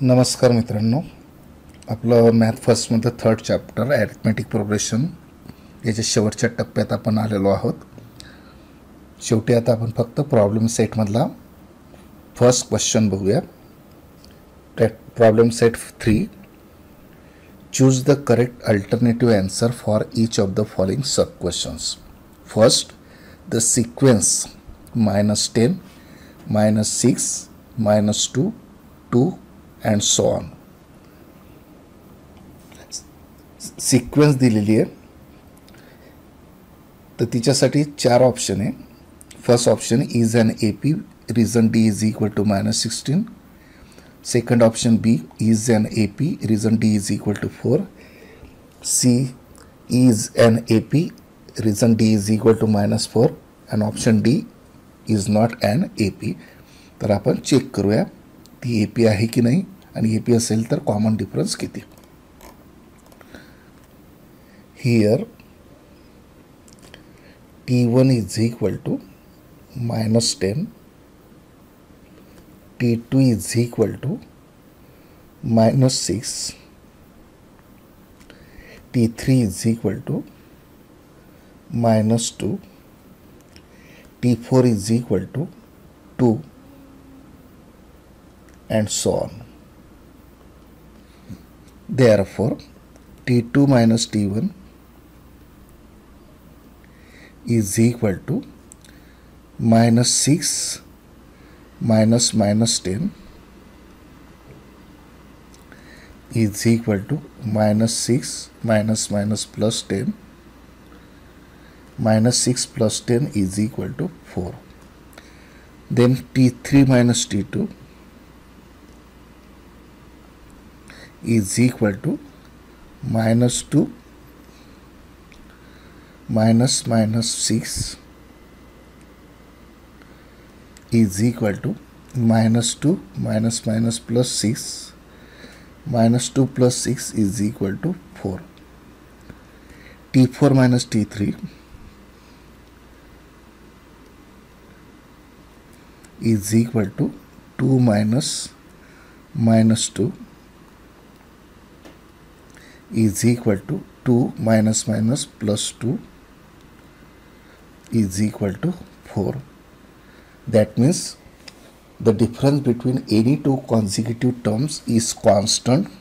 नमस्कार मित्रांनो, आपलं मॅथ फर्स्टमधलं थर्ड चॅप्टर ॲरिथमेटिक प्रोग्रेशन याच्या शेवटच्या टप्प्यात आपण आलेलो आहोत. शेवटी आता आपण फक्त प्रॉब्लेम सेटमधला फर्स्ट क्वेश्चन बघूया. Problem set 3. Choose the correct alternative answer for each of the following sub questions. First, the sequence -10, -6, -2, 2 and so on. Sequence दिलेली आहे, तर तिच्यासाठी 4 ऑप्शन आहे. First option is an AP, reason D is equal to -16. Second option B is an AP, reason D is equal to 4. C is an AP, reason D is equal to -4. And option D is not an AP. तर आपण check करूया ती AP आहे की नाही, आणि AP असेल तर कॉमन डिफरन्स किती. Here T1 is equal to -10, T2 is equal to -6, T3 is equal to -2, T4 is equal to 2 and so on. Therefore, T2 minus T1 is equal to -6 minus -10 is equal to -6 minus plus 10. -6 plus 10 is equal to 4. Then T3 minus T2 is equal to -2 minus -6 is equal to -2 minus plus 6. -2 plus 6 is equal to 4. T4 minus T3 is equal to 2 minus -2 is equal to 2 minus plus 2 is equal to 4. That means the difference between any two consecutive terms is constant,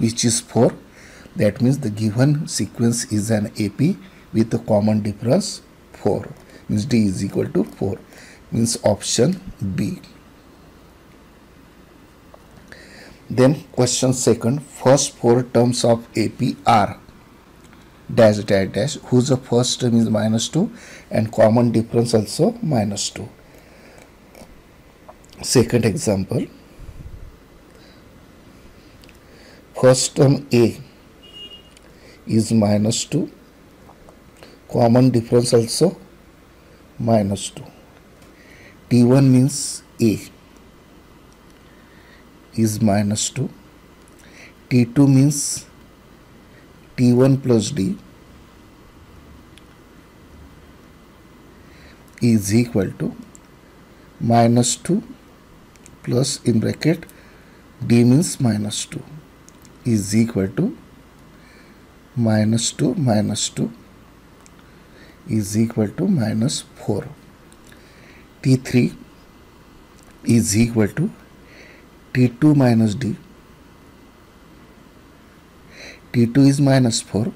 which is 4. That means the given sequence is an AP with a common difference 4. Means D is equal to 4. Means option B. Then question second, first 4 terms of AP are dash dash dash, whose the first term is -2 and common difference also -2. Second example, first term A is -2, common difference also -2. T1 means A is -2. T2 means T1 plus D is equal to -2 plus in bracket D means -2 is equal to -2 is equal to -4. T3 is equal to T2 minus D. T2 is -4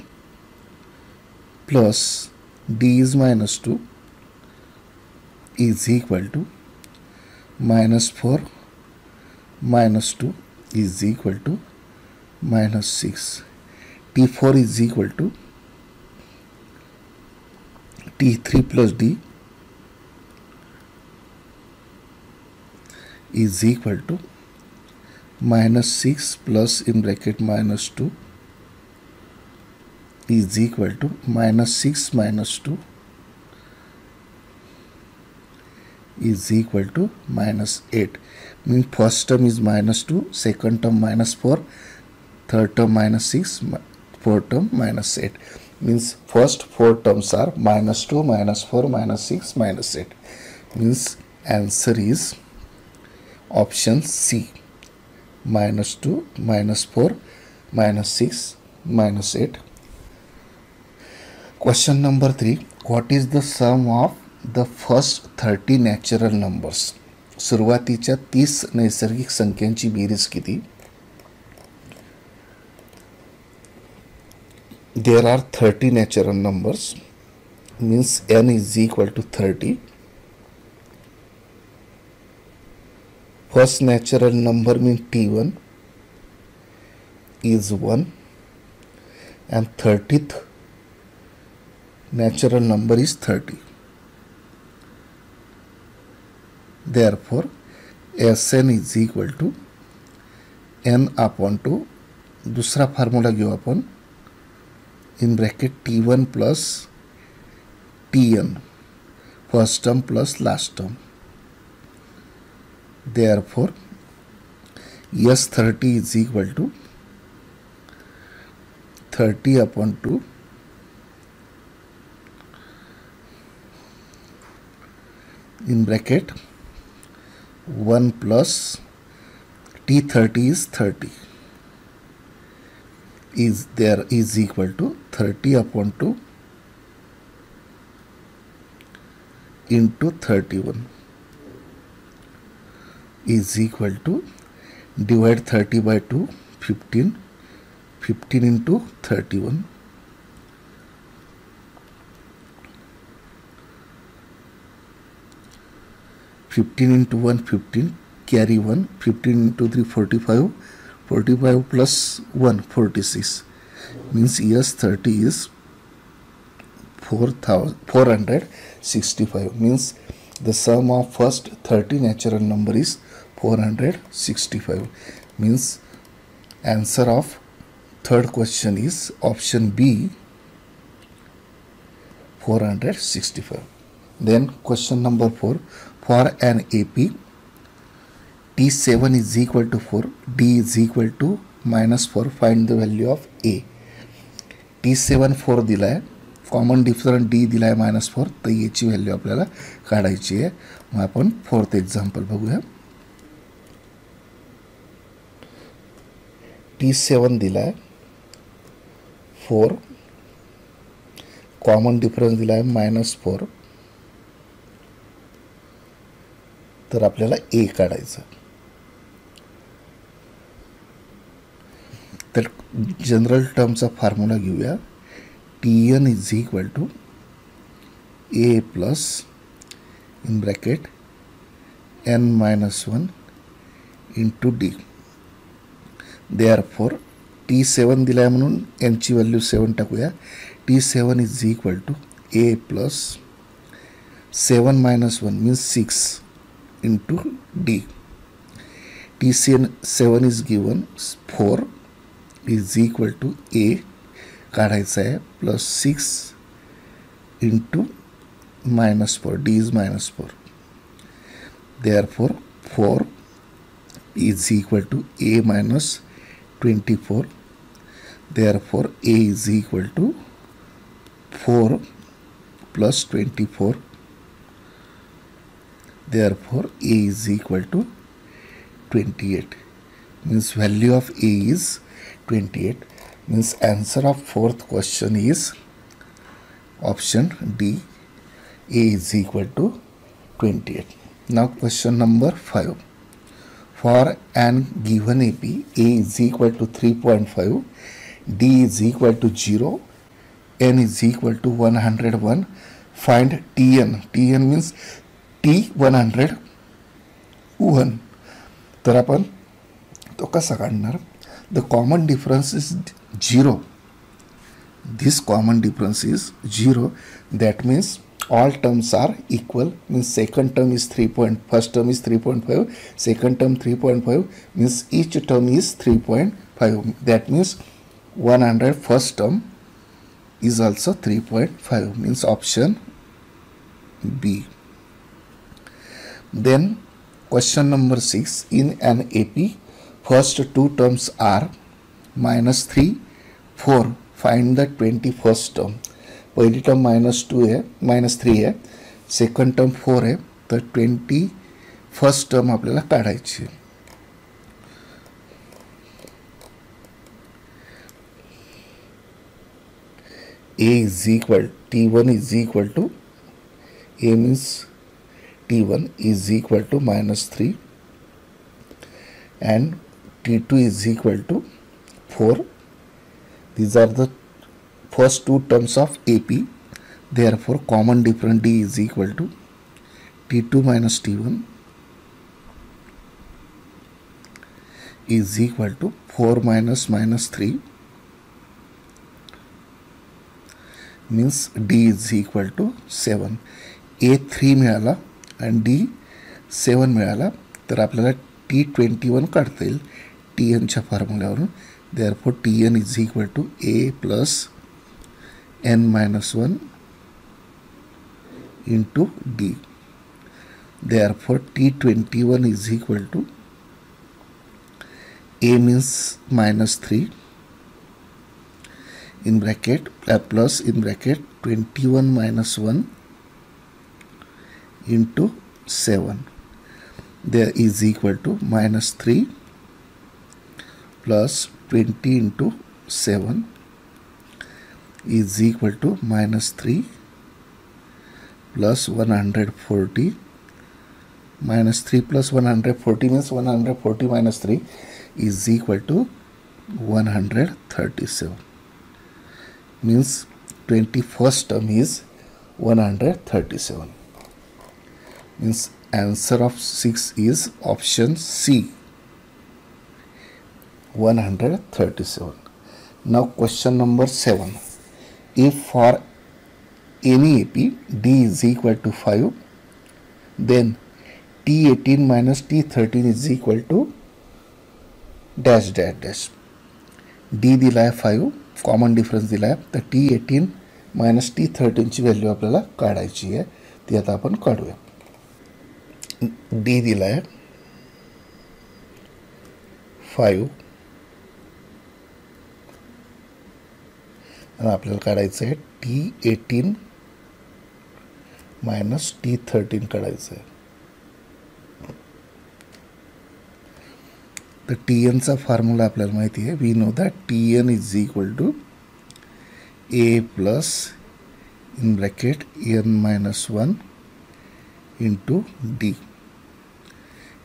plus D is -2 is equal to -4 -2 is equal to -6. T4 is equal to T3 plus D is equal to minus 6 plus in bracket minus 2 is equal to minus 6 minus 2 is equal to minus 8. Means first term is minus 2, second term minus 4, third term minus 6, fourth term minus 8. Means first 4 terms are minus 2, minus 4, minus 6, minus 8. Means answer is option C, minus 2, minus 4, minus 6, minus 8. Question number 3. What is the sum of the first 30 natural numbers? सुरुवातीच्या 30 नैसर्गिक संख्यांची berries किती? There are 30 natural numbers, means n is equal to 30. First natural number means t1 is 1 and 30th natural number is 30. Therefore, Sn is equal to n upon 2. दूसरा formula घेऊ आपण, in bracket t1 plus tn, first term plus last term. Therefore, S30 is equal to 30 upon 2 in bracket 1 plus t30 is 30 is equal to 30 upon 2 into 31 is equal to, divide 30 by 2, 15, 15 into 31. Fifteen into 1, 15, carry 1, 15 into 3, 45, 45 plus 1, 46. Means S30 is 465. Means the sum of first 30 natural number is 465. Means answer of third question is option B, 465. Then question number 4. For an AP, T7 is equal to 4, D is equal to minus 4. Find the value of A. T7 4 दिला आहे, common different D दिला आहे minus 4, तर याची value आपल्याला काढायची आहे. मग आपण फोर्थ एक्झाम्पल बघूया. T7 दिला आहे 4, कॉमन डिफरन्स दिला आहे मायनस 4, तर आपल्याला ए काढायचं. तर जनरल टर्मचा फॉर्म्युला घेऊया. Tn is equal to A plus in bracket n minus 1 into D. Therefore T7 दिला आहे म्हणून n ची व्हॅल्यू 7 टाकूया. T7 is equal to A plus 7 minus 1 means 6 into D. T7 is given 4 is equal to A काढायचा आहे plus 6 into minus 4. D is minus 4. Therefore, 4 is equal to A minus 24. Therefore, A is equal to 4 plus 24. Therefore, A is equal to 28. Means value of A is 28. Means answer of fourth question is option D. A is equal to 28. Now question number 5. For an given AP, A is equal to 3.5, D is equal to 0, N is equal to 101. Find Tn. Tn means T101. तर आपण तो कसा काढणार? The common difference is 0. This common difference is 0. That means all terms are equal, means second term is 3 point, first term is 3.5, second term 3.5, means each term is 3.5. That means 100 first term is also 3.5, means option B. Then question number 6, in an AP first two terms are -3, 4, find the 21st term. पहली term -2 है, -3 है, second term 4 है, तर 21st term आपल्याला काढायची. A is equal, T1 is equal to, A means T1 is equal to -3 and T2 is equal to 4. These are the first two terms of AP. Therefore common difference D is equal to T2 minus T1 is equal to 4 minus -3, means D is equal to 7. A 3 मिळाला आणि D 7 मिळाला, तर आपल्याला T21 काढता येईल Tn च्या फॉर्म्युल्यावरून. Therefore Tn is equal to A plus n minus 1 into D. Therefore T21 is equal to, A means -3 in bracket plus in bracket 21 minus 1 into 7. There is equal to -3 plus 20 into 7 is equal to -3 plus 140. -3 plus 140 means 140 minus 3 is equal to 137. Means 21st term is 137. Means answer of 6 is option C, 137. Now question number 7. If for any AP D is equal to 5, then T18 minus T13 is equal to dash dash dash. D दिला आहे 5, common difference दिला आहे, तर T18 minus T13 ची value आपल्याला काढायची आहे. ती आता आपण काढूया. D दिला आहे 5 आणि आपल्याला काढायचं आहे T18 मायनस T13 काढायचं आहे. तर Tn चा फॉर्म्युला आपल्याला माहिती आहे. We know that Tn is equal to A plus in bracket n minus 1 into D.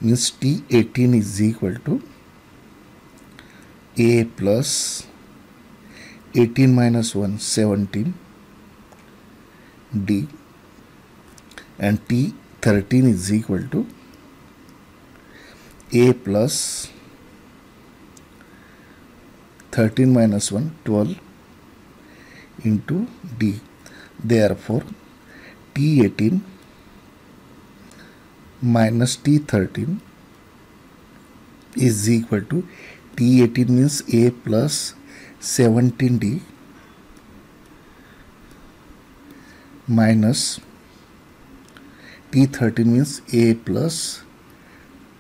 Means T18 is equal to A plus 18 minus 1 17 D, and T13 is equal to A plus 13 minus 1 12 into D. Therefore T18 minus T13 is equal to, T18 means A plus 17D minus T13 means A plus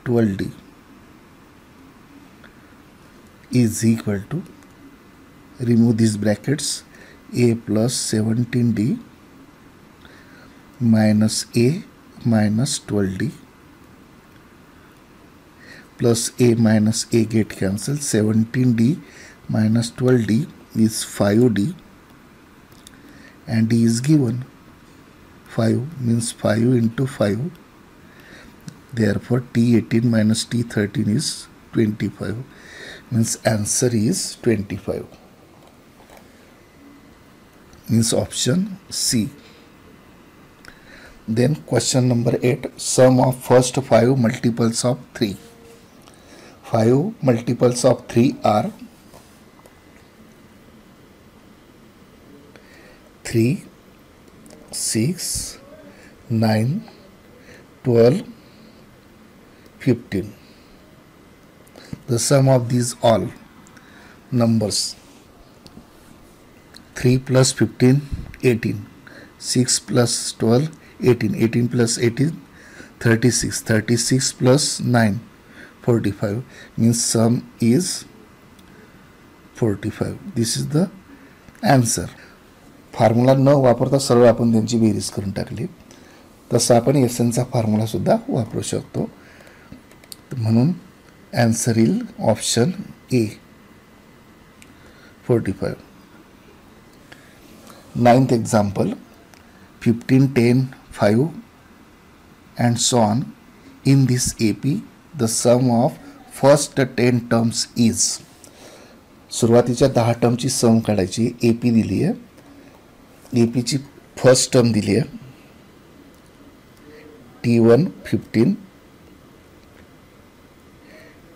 12D is equal to, remove these brackets, A plus 17D minus A minus 12D plus A minus A get cancelled. 17D minus 12D is 5D and D is given 5, means 5 into 5. Therefore T18 minus T13 is 25, means answer is 25, means option C. Then question number 8, sum of first 5 multiples of 3. 5 multiples of 3 are 3, 6, 9, 12, 15. The sum of these all numbers, 3 plus 15, 18, 6 plus 12, 18, 18 plus 18, 36, 36 plus 9, 45, means sum is 45. This is the answer. Formula न वापरता सरळ आपण त्यांची berries करून टाकली. तसं आपण एसएनचा formula सुद्धा वापरू शकतो. म्हणून आन्सर येईल option A 45. 9th example, 15, 10, 5 and so on. In this AP, the sum of first 10 terms is. सुरुवातीच्या 10 टर्मची सम काढायची. AP दिली आहे. APची फर्स्ट टर्म दिली आहे T1 15,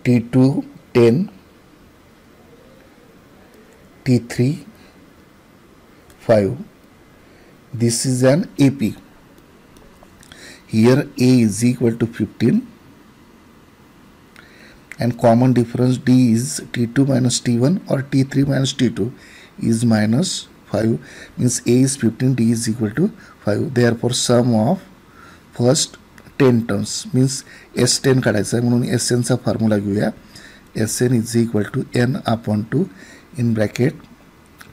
T2 10, T3 5. This is an AP. Here A is equal to 15 and common difference D is T2 minus T1 or T3 minus T2 is minus 5, means A is 15, D is equal to 5. Therefore sum of first 10 terms means S10 काढायचा आहे. म्हणून SN चा formula घेऊया. SN is equal to N upon 2 in bracket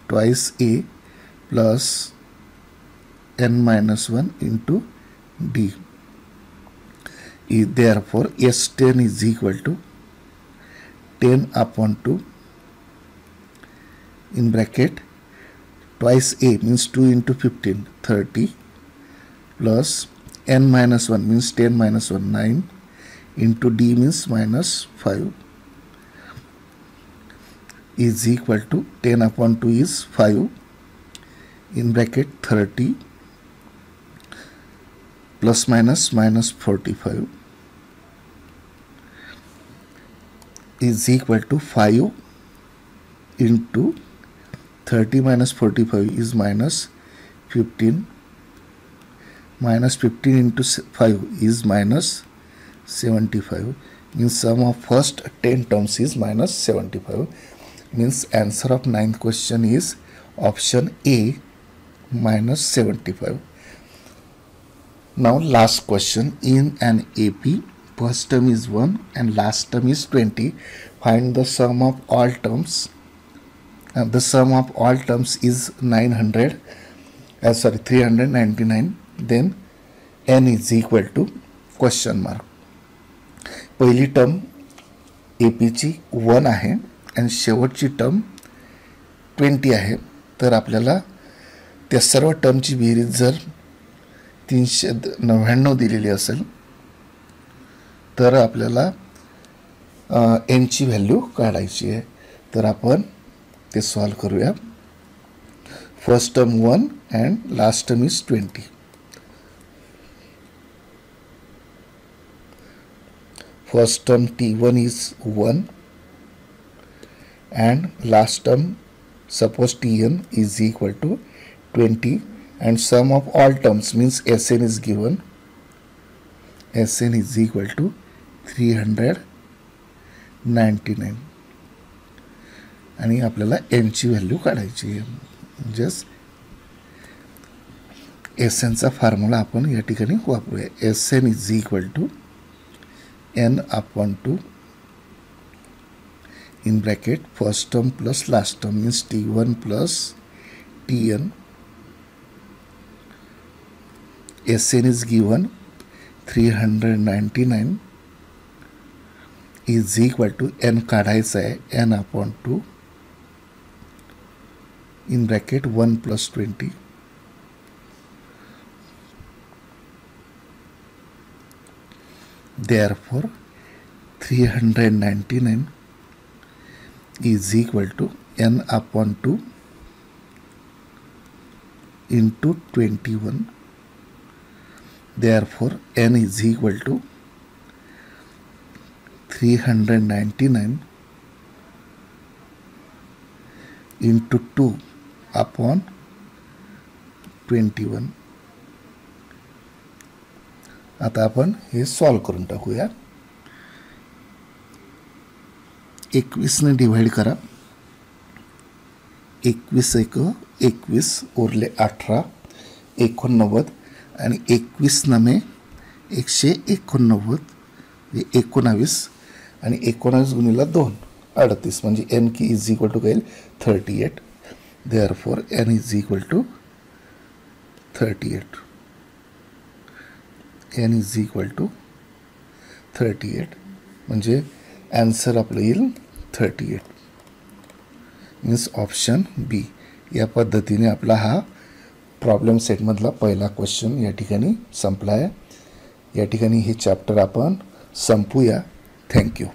twice A plus N minus 1 into D. Therefore S10 is equal to 10 upon 2 in bracket twice A means 2 into 15, 30, plus N minus 1 means 10 minus 1, 9, into D means minus 5 is equal to 10 upon 2 is 5 in bracket 30 plus minus minus 45 is equal to 5 into 30 minus 45 is minus 15, minus 15 into 5 is minus 75, means sum of first 10 terms is minus 75, means answer of 9th question is option A minus 75. Now last question, in an AP first term is 1 and last term is 20. Find the sum of all terms. The sum of all terms is 399. Then n is equal to question mark. पहिली term एपीची 1 आहे आणि शेवटची term 20 आहे. तर आपल्याला त्या सर्व टर्मची berries जर 399 दिलेली असेल तर आपल्याला n ची व्हॅल्यू काढायची आहे. तर आपण ते सॉल्व करूया. First term 1 and last term is 20. First term T1 is 1 and last term suppose Tn is equal to 20 and sum of all terms means Sn is given. Sn is equal to 399 आणि आपल्याला n ची value काढायची आहे. Just Sn चा formula आपण या ठिकाणी वापरूया. Sn is equal to n upon 2 in bracket first term plus last term means T1 plus Tn. Sn is given 399 is equal to n काढायचा आहे n upon 2 in bracket 1 plus 20. Therefore 399 is equal to n upon 2 into 21. Therefore n is equal to 399 into 2 upon 21. आता आपण हे solve करून टाकूया. 21ने divide करा. 21 एक 21 उरले 18 89 आणि 21 नमे 189 19 आणि 19 गुणिले 2 38 म्हणजे n की इज इक्वल टू काय 38. Therefore n is equal to 38. n is equal to 38 म्हणजे आन्सर आपलं येईल 38. Means option B. या पद्धतीने आपला हा प्रॉब्लेम सेटमधला पहिला क्वेश्चन या ठिकाणी संपला आहे. या ठिकाणी हे चॅप्टर आपण संपूया. थँक्यू.